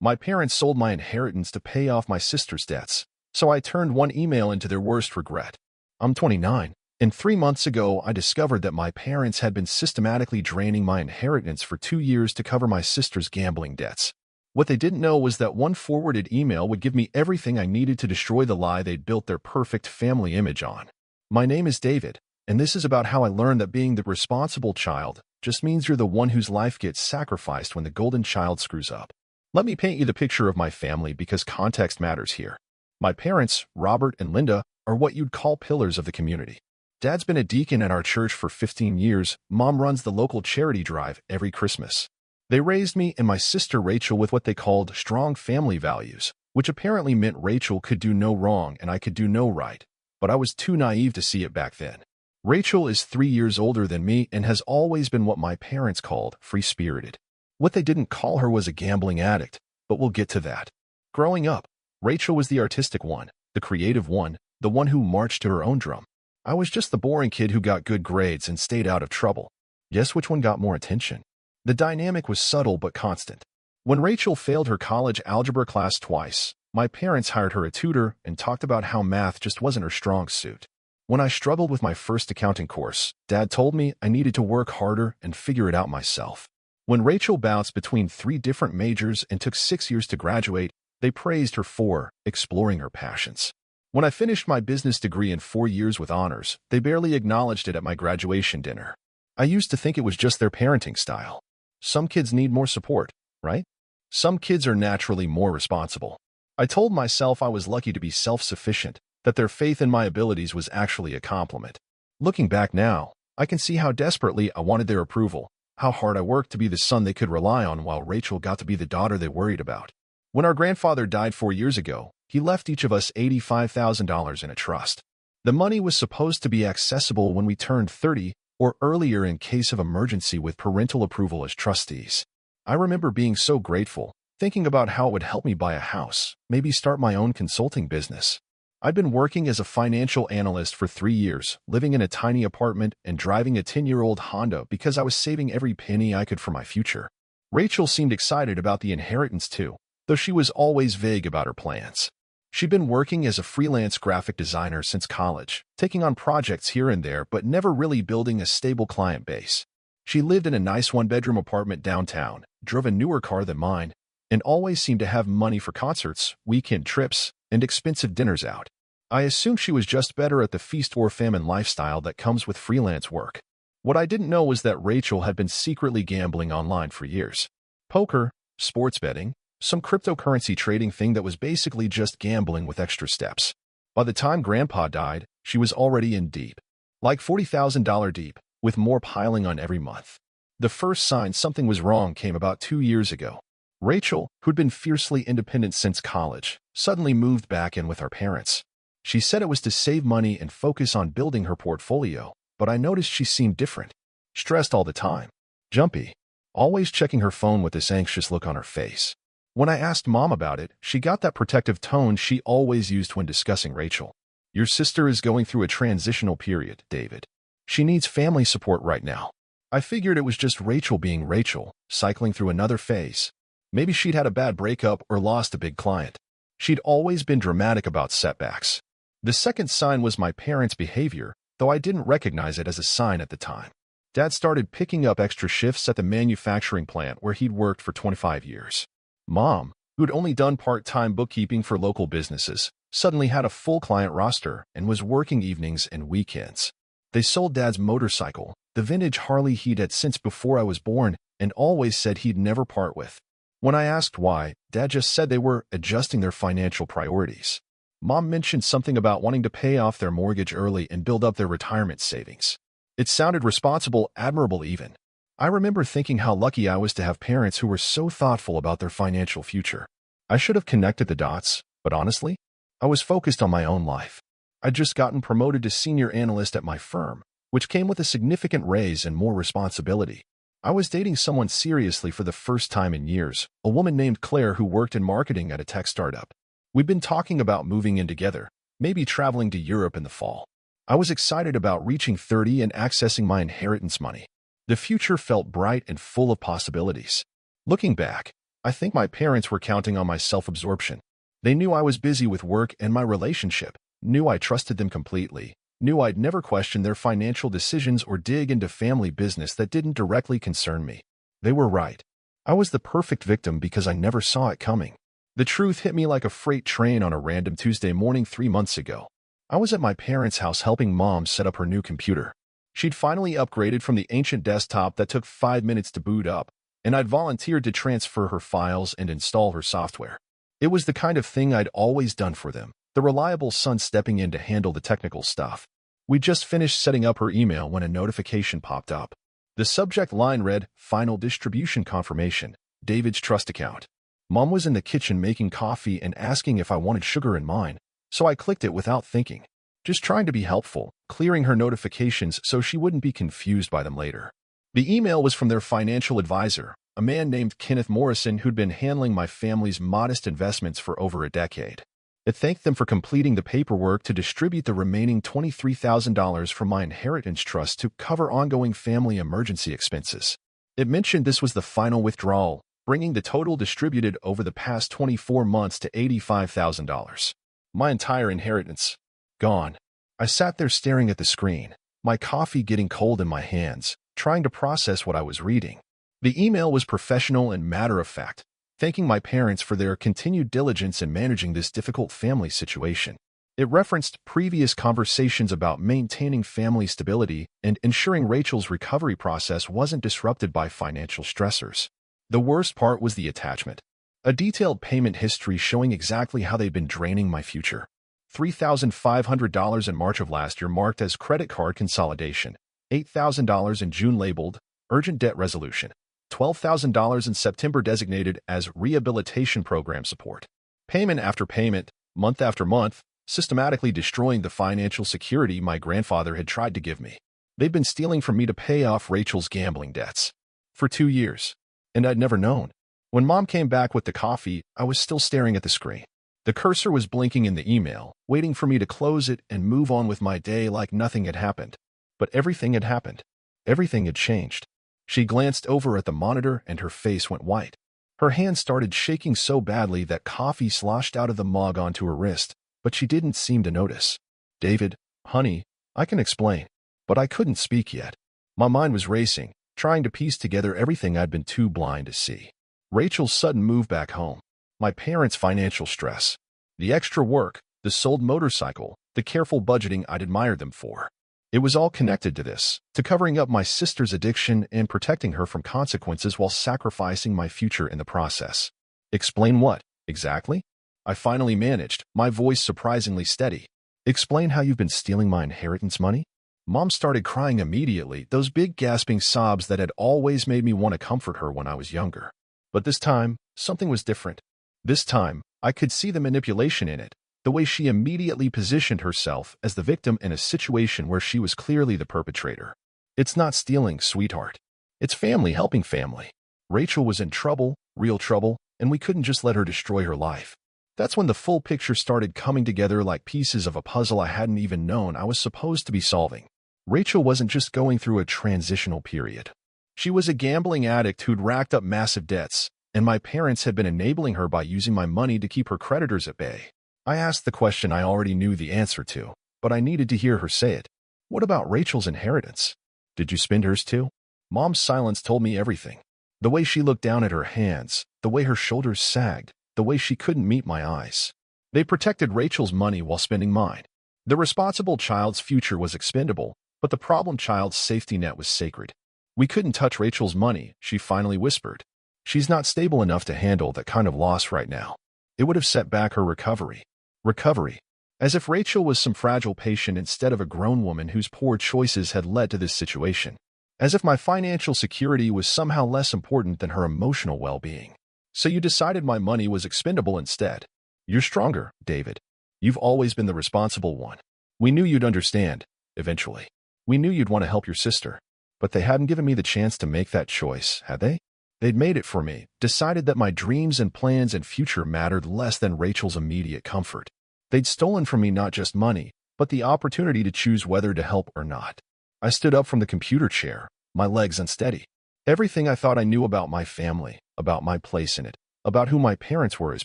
My parents sold my inheritance to pay off my sister's debts, so I turned one email into their worst regret. I'm 29, and 3 months ago I discovered that my parents had been systematically draining my inheritance for 2 years to cover my sister's gambling debts. What they didn't know was that one forwarded email would give me everything I needed to destroy the lie they'd built their perfect family image on. My name is David, and this is about how I learned that being the responsible child just means you're the one whose life gets sacrificed when the golden child screws up. Let me paint you the picture of my family because context matters here. My parents, Robert and Linda, are what you'd call pillars of the community. Dad's been a deacon at our church for 15 years. Mom runs the local charity drive every Christmas. They raised me and my sister Rachel with what they called strong family values, which apparently meant Rachel could do no wrong and I could do no right. But I was too naive to see it back then. Rachel is 3 years older than me and has always been what my parents called free-spirited. What they didn't call her was a gambling addict, but we'll get to that. Growing up, Rachel was the artistic one, the creative one, the one who marched to her own drum. I was just the boring kid who got good grades and stayed out of trouble. Guess which one got more attention? The dynamic was subtle but constant. When Rachel failed her college algebra class twice, my parents hired her a tutor and talked about how math just wasn't her strong suit. When I struggled with my first accounting course, Dad told me I needed to work harder and figure it out myself. When Rachel bounced between 3 different majors and took 6 years to graduate, they praised her for exploring her passions. When I finished my business degree in 4 years with honors, they barely acknowledged it at my graduation dinner. I used to think it was just their parenting style. Some kids need more support, right? Some kids are naturally more responsible. I told myself I was lucky to be self-sufficient, that their faith in my abilities was actually a compliment. Looking back now, I can see how desperately I wanted their approval, how hard I worked to be the son they could rely on while Rachel got to be the daughter they worried about. When our grandfather died 4 years ago, he left each of us $85,000 in a trust. The money was supposed to be accessible when we turned 30 or earlier in case of emergency with parental approval as trustees. I remember being so grateful, thinking about how it would help me buy a house, maybe start my own consulting business. I'd been working as a financial analyst for 3 years, living in a tiny apartment and driving a 10-year-old Honda because I was saving every penny I could for my future. Rachel seemed excited about the inheritance too, though she was always vague about her plans. She'd been working as a freelance graphic designer since college, taking on projects here and there but never really building a stable client base. She lived in a nice one-bedroom apartment downtown, drove a newer car than mine, and always seemed to have money for concerts, weekend trips, and expensive dinners out. I assumed she was just better at the feast or famine lifestyle that comes with freelance work. What I didn't know was that Rachel had been secretly gambling online for years. Poker, sports betting, some cryptocurrency trading thing that was basically just gambling with extra steps. By the time Grandpa died, she was already in deep. Like $40,000 deep, with more piling on every month. The first sign something was wrong came about 2 years ago. Rachel, who'd been fiercely independent since college, suddenly moved back in with our parents. She said it was to save money and focus on building her portfolio, but I noticed she seemed different. Stressed all the time. Jumpy. Always checking her phone with this anxious look on her face. When I asked Mom about it, she got that protective tone she always used when discussing Rachel. Your sister is going through a transitional period, David. She needs family support right now. I figured it was just Rachel being Rachel, cycling through another phase. Maybe she'd had a bad breakup or lost a big client. She'd always been dramatic about setbacks. The second sign was my parents' behavior, though I didn't recognize it as a sign at the time. Dad started picking up extra shifts at the manufacturing plant where he'd worked for 25 years. Mom, who'd only done part-time bookkeeping for local businesses, suddenly had a full client roster and was working evenings and weekends. They sold Dad's motorcycle, the vintage Harley he'd had since before I was born, and always said he'd never part with. When I asked why, Dad just said they were adjusting their financial priorities. Mom mentioned something about wanting to pay off their mortgage early and build up their retirement savings. It sounded responsible, admirable even. I remember thinking how lucky I was to have parents who were so thoughtful about their financial future. I should have connected the dots, but honestly, I was focused on my own life. I'd just gotten promoted to senior analyst at my firm, which came with a significant raise and more responsibility. I was dating someone seriously for the first time in years, a woman named Claire who worked in marketing at a tech startup. We'd been talking about moving in together, maybe traveling to Europe in the fall. I was excited about reaching 30 and accessing my inheritance money. The future felt bright and full of possibilities. Looking back, I think my parents were counting on my self-absorption. They knew I was busy with work and my relationship, knew I trusted them completely, knew I'd never question their financial decisions or dig into family business that didn't directly concern me. They were right. I was the perfect victim because I never saw it coming. The truth hit me like a freight train on a random Tuesday morning 3 months ago. I was at my parents' house helping Mom set up her new computer. She'd finally upgraded from the ancient desktop that took 5 minutes to boot up, and I'd volunteered to transfer her files and install her software. It was the kind of thing I'd always done for them, the reliable son stepping in to handle the technical stuff. We just finished setting up her email when a notification popped up. The subject line read, "Final distribution confirmation, David's trust account." Mom was in the kitchen making coffee and asking if I wanted sugar in mine, so I clicked it without thinking, just trying to be helpful, clearing her notifications so she wouldn't be confused by them later. The email was from their financial advisor, a man named Kenneth Morrison who'd been handling my family's modest investments for over a decade. It thanked them for completing the paperwork to distribute the remaining $23,000 from my inheritance trust to cover ongoing family emergency expenses. It mentioned this was the final withdrawal, bringing the total distributed over the past 24 months to $85,000. My entire inheritance. Gone. I sat there staring at the screen, my coffee getting cold in my hands, trying to process what I was reading. The email was professional and matter-of-fact, thanking my parents for their continued diligence in managing this difficult family situation. It referenced previous conversations about maintaining family stability and ensuring Rachel's recovery process wasn't disrupted by financial stressors. The worst part was the attachment. A detailed payment history showing exactly how they'd been draining my future. $3,500 in March of last year marked as credit card consolidation, $8,000 in June labeled urgent debt resolution, $12,000 in September designated as rehabilitation program support. Payment after payment, month after month, systematically destroying the financial security my grandfather had tried to give me. They'd been stealing from me to pay off Rachel's gambling debts. For 2 years. And I'd never known. When Mom came back with the coffee, I was still staring at the screen. The cursor was blinking in the email, waiting for me to close it and move on with my day like nothing had happened. But everything had happened. Everything had changed. She glanced over at the monitor and her face went white. Her hand started shaking so badly that coffee sloshed out of the mug onto her wrist, but she didn't seem to notice. "David, honey, I can explain." But I couldn't speak yet. My mind was racing, trying to piece together everything I'd been too blind to see. Rachel's sudden move back home. My parents' financial stress. The extra work, the sold motorcycle, the careful budgeting I'd admired them for. It was all connected to this, to covering up my sister's addiction and protecting her from consequences while sacrificing my future in the process. Explain what, exactly? I finally managed, my voice surprisingly steady. Explain how you've been stealing my inheritance money? Mom started crying immediately, those big gasping sobs that had always made me want to comfort her when I was younger. But this time, something was different. This time, I could see the manipulation in it, the way she immediately positioned herself as the victim in a situation where she was clearly the perpetrator. It's not stealing, sweetheart. It's family helping family. Rachel was in trouble, real trouble, and we couldn't just let her destroy her life. That's when the full picture started coming together like pieces of a puzzle I hadn't even known I was supposed to be solving. Rachel wasn't just going through a transitional period. She was a gambling addict who'd racked up massive debts, and my parents had been enabling her by using my money to keep her creditors at bay. I asked the question I already knew the answer to, but I needed to hear her say it. What about Rachel's inheritance? Did you spend hers too? Mom's silence told me everything. The way she looked down at her hands, the way her shoulders sagged, the way she couldn't meet my eyes. They protected Rachel's money while spending mine. The responsible child's future was expendable, but the problem child's safety net was sacred. We couldn't touch Rachel's money, she finally whispered. She's not stable enough to handle that kind of loss right now. It would have set back her recovery. Recovery. As if Rachel was some fragile patient instead of a grown woman whose poor choices had led to this situation. As if my financial security was somehow less important than her emotional well-being. So you decided my money was expendable instead. You're stronger, David. You've always been the responsible one. We knew you'd understand, eventually. We knew you'd want to help your sister. But they hadn't given me the chance to make that choice, had they? They'd made it for me, decided that my dreams and plans and future mattered less than Rachel's immediate comfort. They'd stolen from me not just money, but the opportunity to choose whether to help or not. I stood up from the computer chair, my legs unsteady. Everything I thought I knew about my family, about my place in it, about who my parents were as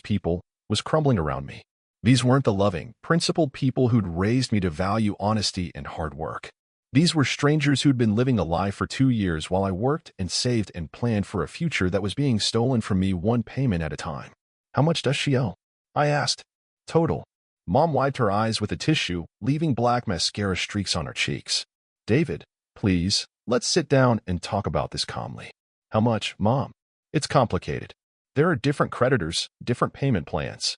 people, was crumbling around me. These weren't the loving, principled people who'd raised me to value honesty and hard work. These were strangers who'd been living a lie for 2 years while I worked and saved and planned for a future that was being stolen from me one payment at a time. How much does she owe? I asked. Total. Mom wiped her eyes with a tissue, leaving black mascara streaks on her cheeks. David, please, let's sit down and talk about this calmly. How much, Mom? It's complicated. There are different creditors, different payment plans.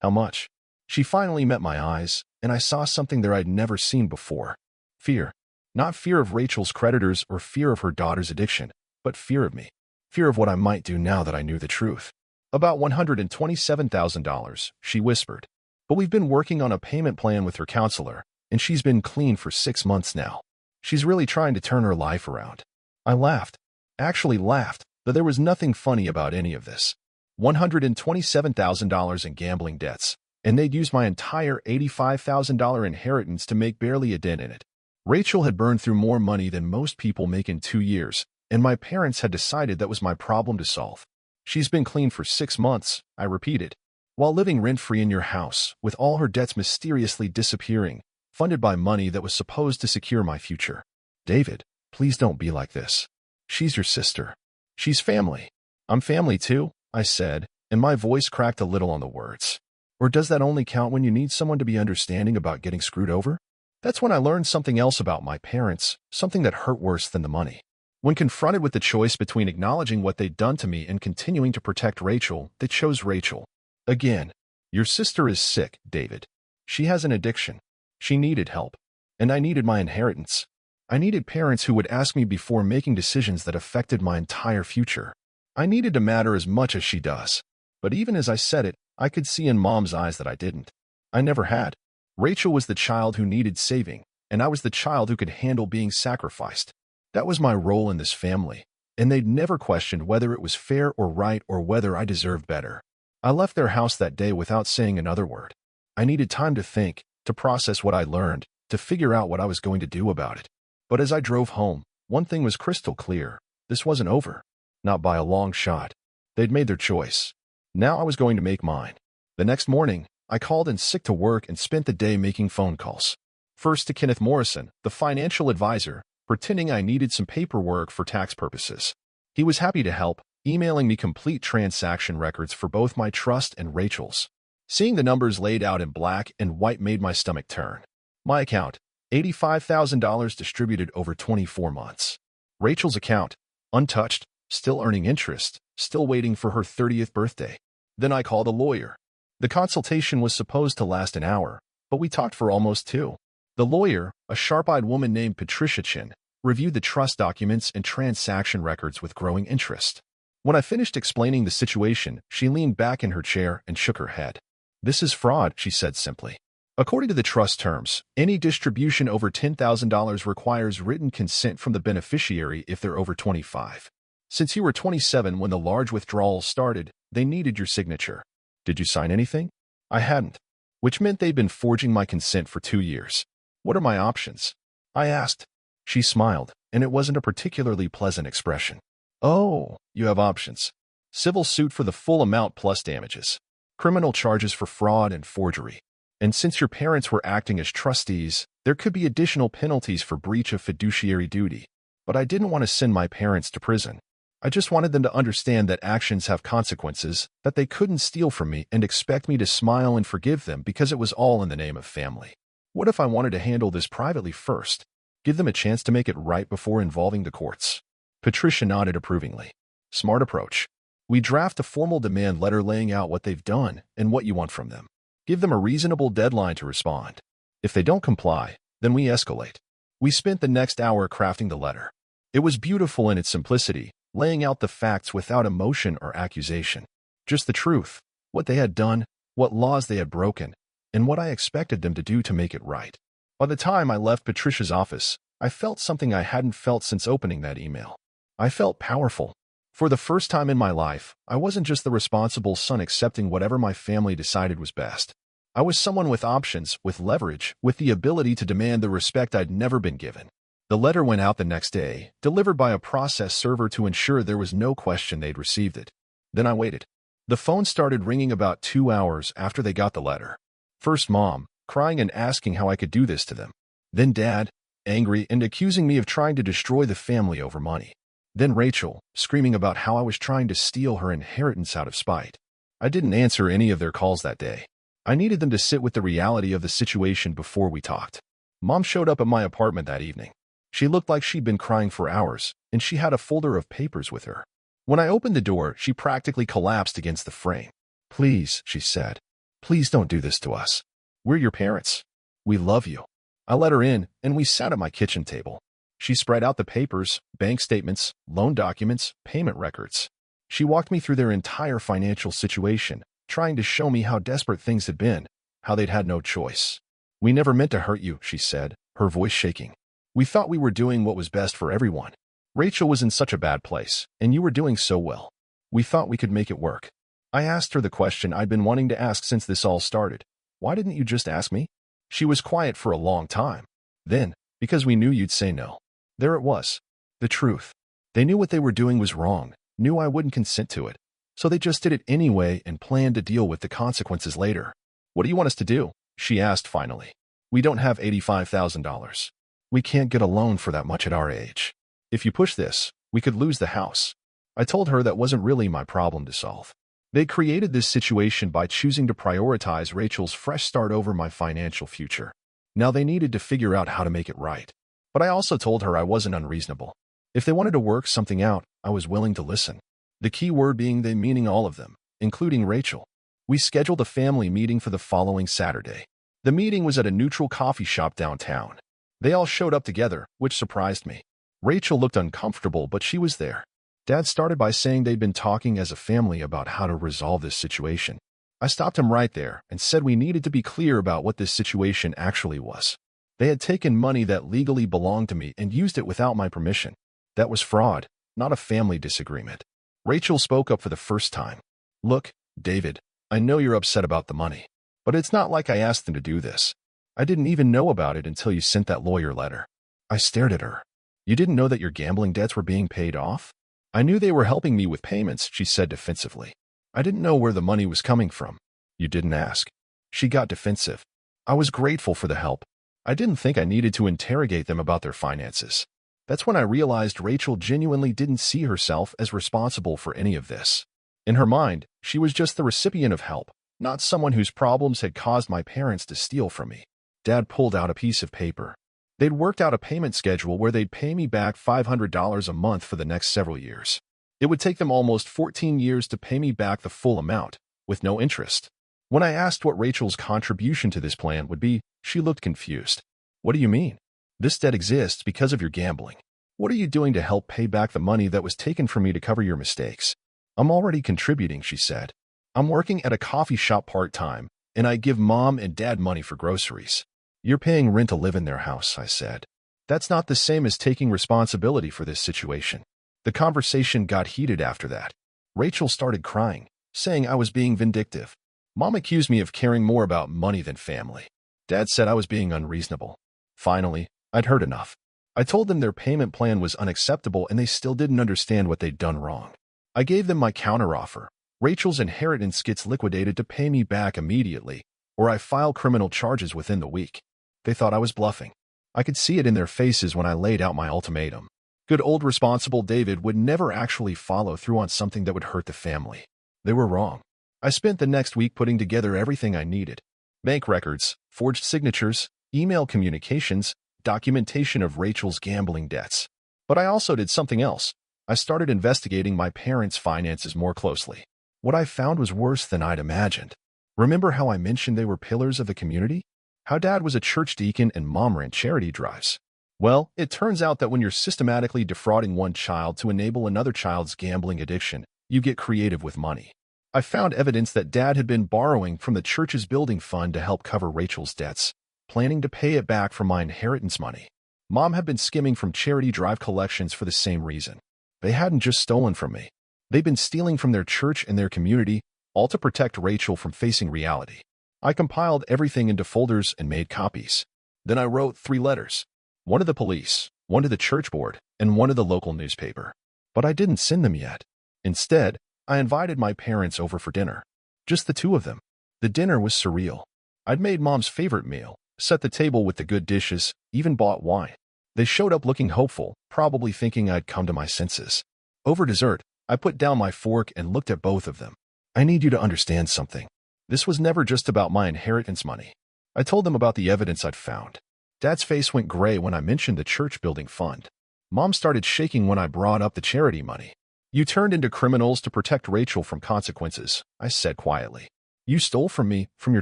How much? She finally met my eyes, and I saw something there I'd never seen before. Fear. Not fear of Rachel's creditors or fear of her daughter's addiction, but fear of me. Fear of what I might do now that I knew the truth. About $127,000, she whispered. But we've been working on a payment plan with her counselor, and she's been clean for 6 months now. She's really trying to turn her life around. I laughed. Actually laughed, but there was nothing funny about any of this. $127,000 in gambling debts, and they'd used my entire $85,000 inheritance to make barely a dent in it. Rachel had burned through more money than most people make in 2 years, and my parents had decided that was my problem to solve. She's been clean for 6 months, I repeated, while living rent-free in your house, with all her debts mysteriously disappearing, funded by money that was supposed to secure my future. David, please don't be like this. She's your sister. She's family. I'm family too, I said, and my voice cracked a little on the words. Or does that only count when you need someone to be understanding about getting screwed over? That's when I learned something else about my parents, something that hurt worse than the money. When confronted with the choice between acknowledging what they'd done to me and continuing to protect Rachel, they chose Rachel. Again, your sister is sick, David. She has an addiction. She needed help. And I needed my inheritance. I needed parents who would ask me before making decisions that affected my entire future. I needed to matter as much as she does. But even as I said it, I could see in Mom's eyes that I didn't. I never had. Rachel was the child who needed saving, and I was the child who could handle being sacrificed. That was my role in this family, and they'd never questioned whether it was fair or right or whether I deserved better. I left their house that day without saying another word. I needed time to think, to process what I learned, to figure out what I was going to do about it. But as I drove home, one thing was crystal clear. This wasn't over. Not by a long shot. They'd made their choice. Now I was going to make mine. The next morning, I called in sick to work and spent the day making phone calls. First to Kenneth Morrison, the financial advisor, pretending I needed some paperwork for tax purposes. He was happy to help, emailing me complete transaction records for both my trust and Rachel's. Seeing the numbers laid out in black and white made my stomach turn. My account, $85,000 distributed over 24 months. Rachel's account, untouched, still earning interest, still waiting for her 30th birthday. Then I called a lawyer. The consultation was supposed to last an hour, but we talked for almost 2. The lawyer, a sharp-eyed woman named Patricia Chin, reviewed the trust documents and transaction records with growing interest. When I finished explaining the situation, she leaned back in her chair and shook her head. This is fraud, she said simply. According to the trust terms, any distribution over $10,000 requires written consent from the beneficiary if they're over 25. Since you were 27 when the large withdrawals started, they needed your signature. Did you sign anything? I hadn't, which meant they'd been forging my consent for 2 years. What are my options? I asked. She smiled, and it wasn't a particularly pleasant expression. Oh, you have options. Civil suit for the full amount plus damages. Criminal charges for fraud and forgery. And since your parents were acting as trustees, there could be additional penalties for breach of fiduciary duty. But I didn't want to send my parents to prison. I just wanted them to understand that actions have consequences, that they couldn't steal from me and expect me to smile and forgive them because it was all in the name of family. What if I wanted to handle this privately first? Give them a chance to make it right before involving the courts? Patricia nodded approvingly. Smart approach. We draft a formal demand letter laying out what they've done and what you want from them. Give them a reasonable deadline to respond. If they don't comply, then we escalate. We spent the next hour crafting the letter. It was beautiful in its simplicity, laying out the facts without emotion or accusation. Just the truth, what they had done, what laws they had broken, and what I expected them to do to make it right. By the time I left Patricia's office, I felt something I hadn't felt since opening that email. I felt powerful. For the first time in my life, I wasn't just the responsible son accepting whatever my family decided was best. I was someone with options, with leverage, with the ability to demand the respect I'd never been given. The letter went out the next day, delivered by a process server to ensure there was no question they'd received it. Then I waited. The phone started ringing about 2 hours after they got the letter. First Mom, crying and asking how I could do this to them. Then Dad, angry and accusing me of trying to destroy the family over money. Then Rachel, screaming about how I was trying to steal her inheritance out of spite. I didn't answer any of their calls that day. I needed them to sit with the reality of the situation before we talked. Mom showed up at my apartment that evening. She looked like she'd been crying for hours, and she had a folder of papers with her. When I opened the door, she practically collapsed against the frame. "Please," she said, "please don't do this to us. We're your parents. We love you." I let her in, and we sat at my kitchen table. She spread out the papers, bank statements, loan documents, payment records. She walked me through their entire financial situation, trying to show me how desperate things had been, how they'd had no choice. "We never meant to hurt you," she said, her voice shaking. "We thought we were doing what was best for everyone. Rachel was in such a bad place, and you were doing so well. We thought we could make it work." I asked her the question I'd been wanting to ask since this all started. "Why didn't you just ask me?" She was quiet for a long time. Then, "Because we knew you'd say no." There it was. The truth. They knew what they were doing was wrong, knew I wouldn't consent to it. So they just did it anyway and planned to deal with the consequences later. "What do you want us to do?" she asked finally. "We don't have $85,000. We can't get a loan for that much at our age. If you push this, we could lose the house." I told her that wasn't really my problem to solve. They created this situation by choosing to prioritize Rachel's fresh start over my financial future. Now they needed to figure out how to make it right. But I also told her I wasn't unreasonable. If they wanted to work something out, I was willing to listen. The key word being they, meaning all of them, including Rachel. We scheduled a family meeting for the following Saturday. The meeting was at a neutral coffee shop downtown. They all showed up together, which surprised me. Rachel looked uncomfortable, but she was there. Dad started by saying they'd been talking as a family about how to resolve this situation. I stopped him right there and said we needed to be clear about what this situation actually was. They had taken money that legally belonged to me and used it without my permission. That was fraud, not a family disagreement. Rachel spoke up for the first time. "Look, David, I know you're upset about the money, but it's not like I asked them to do this. I didn't even know about it until you sent that lawyer letter." I stared at her. "You didn't know that your gambling debts were being paid off?" "I knew they were helping me with payments," she said defensively. "I didn't know where the money was coming from." "You didn't ask." She got defensive. I was grateful for the help. I didn't think I needed to interrogate them about their finances. That's when I realized Rachel genuinely didn't see herself as responsible for any of this. In her mind, she was just the recipient of help, not someone whose problems had caused my parents to steal from me. Dad pulled out a piece of paper. They'd worked out a payment schedule where they'd pay me back $500 a month for the next several years. It would take them almost 14 years to pay me back the full amount, with no interest. When I asked what Rachel's contribution to this plan would be, she looked confused. "What do you mean? This debt exists because of your gambling. What are you doing to help pay back the money that was taken from me to cover your mistakes?" "I'm already contributing," she said. "I'm working at a coffee shop part-time, and I give Mom and Dad money for groceries." "You're paying rent to live in their house," I said. "That's not the same as taking responsibility for this situation." The conversation got heated after that. Rachel started crying, saying I was being vindictive. Mom accused me of caring more about money than family. Dad said I was being unreasonable. Finally, I'd heard enough. I told them their payment plan was unacceptable and they still didn't understand what they'd done wrong. I gave them my counteroffer. Rachel's inheritance gets liquidated to pay me back immediately, or I file criminal charges within the week. They thought I was bluffing. I could see it in their faces when I laid out my ultimatum. Good old responsible David would never actually follow through on something that would hurt the family. They were wrong. I spent the next week putting together everything I needed. Bank records, forged signatures, email communications, documentation of Rachel's gambling debts. But I also did something else. I started investigating my parents' finances more closely. What I found was worse than I'd imagined. Remember how I mentioned they were pillars of the community? How Dad was a church deacon and Mom ran charity drives? Well, it turns out that when you're systematically defrauding one child to enable another child's gambling addiction, you get creative with money. I found evidence that Dad had been borrowing from the church's building fund to help cover Rachel's debts, planning to pay it back from my inheritance money. Mom had been skimming from charity drive collections for the same reason. They hadn't just stolen from me. They'd been stealing from their church and their community, all to protect Rachel from facing reality. I compiled everything into folders and made copies. Then I wrote 3 letters. One to the police, one to the church board, and one to the local newspaper. But I didn't send them yet. Instead, I invited my parents over for dinner. Just the two of them. The dinner was surreal. I'd made Mom's favorite meal, set the table with the good dishes, even bought wine. They showed up looking hopeful, probably thinking I'd come to my senses. Over dessert, I put down my fork and looked at both of them. I need you to understand something. This was never just about my inheritance money. I told them about the evidence I'd found. Dad's face went gray when I mentioned the church building fund. Mom started shaking when I brought up the charity money. You turned into criminals to protect Rachel from consequences, I said quietly. You stole from me, from your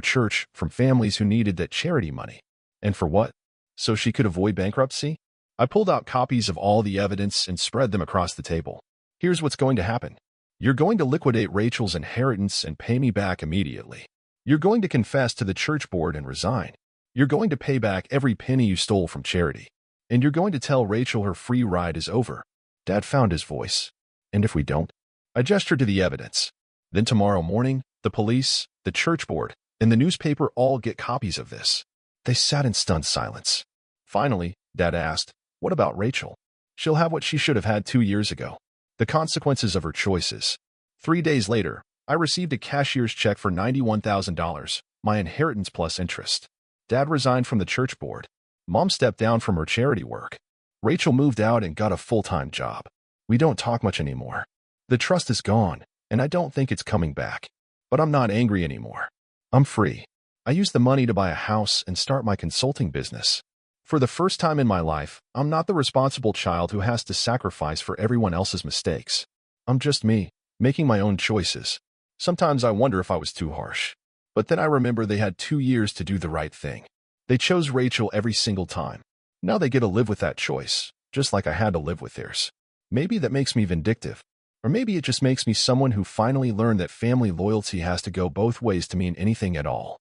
church, from families who needed that charity money. And for what? So she could avoid bankruptcy? I pulled out copies of all the evidence and spread them across the table. Here's what's going to happen. You're going to liquidate Rachel's inheritance and pay me back immediately. You're going to confess to the church board and resign. You're going to pay back every penny you stole from charity. And you're going to tell Rachel her free ride is over. Dad found his voice. And if we don't? I gestured to the evidence. Then tomorrow morning, the police, the church board, and the newspaper all get copies of this. They sat in stunned silence. Finally, Dad asked, what about Rachel? She'll have what she should have had 2 years ago. The consequences of her choices. 3 days later, I received a cashier's check for $91,000, my inheritance plus interest. Dad resigned from the church board. Mom stepped down from her charity work. Rachel moved out and got a full-time job. We don't talk much anymore. The trust is gone, and I don't think it's coming back. But I'm not angry anymore. I'm free. I used the money to buy a house and start my consulting business. For the first time in my life, I'm not the responsible child who has to sacrifice for everyone else's mistakes. I'm just me, making my own choices. Sometimes I wonder if I was too harsh. But then I remember they had 2 years to do the right thing. They chose Rachel every single time. Now they get to live with that choice, just like I had to live with theirs. Maybe that makes me vindictive. Or maybe it just makes me someone who finally learned that family loyalty has to go both ways to mean anything at all.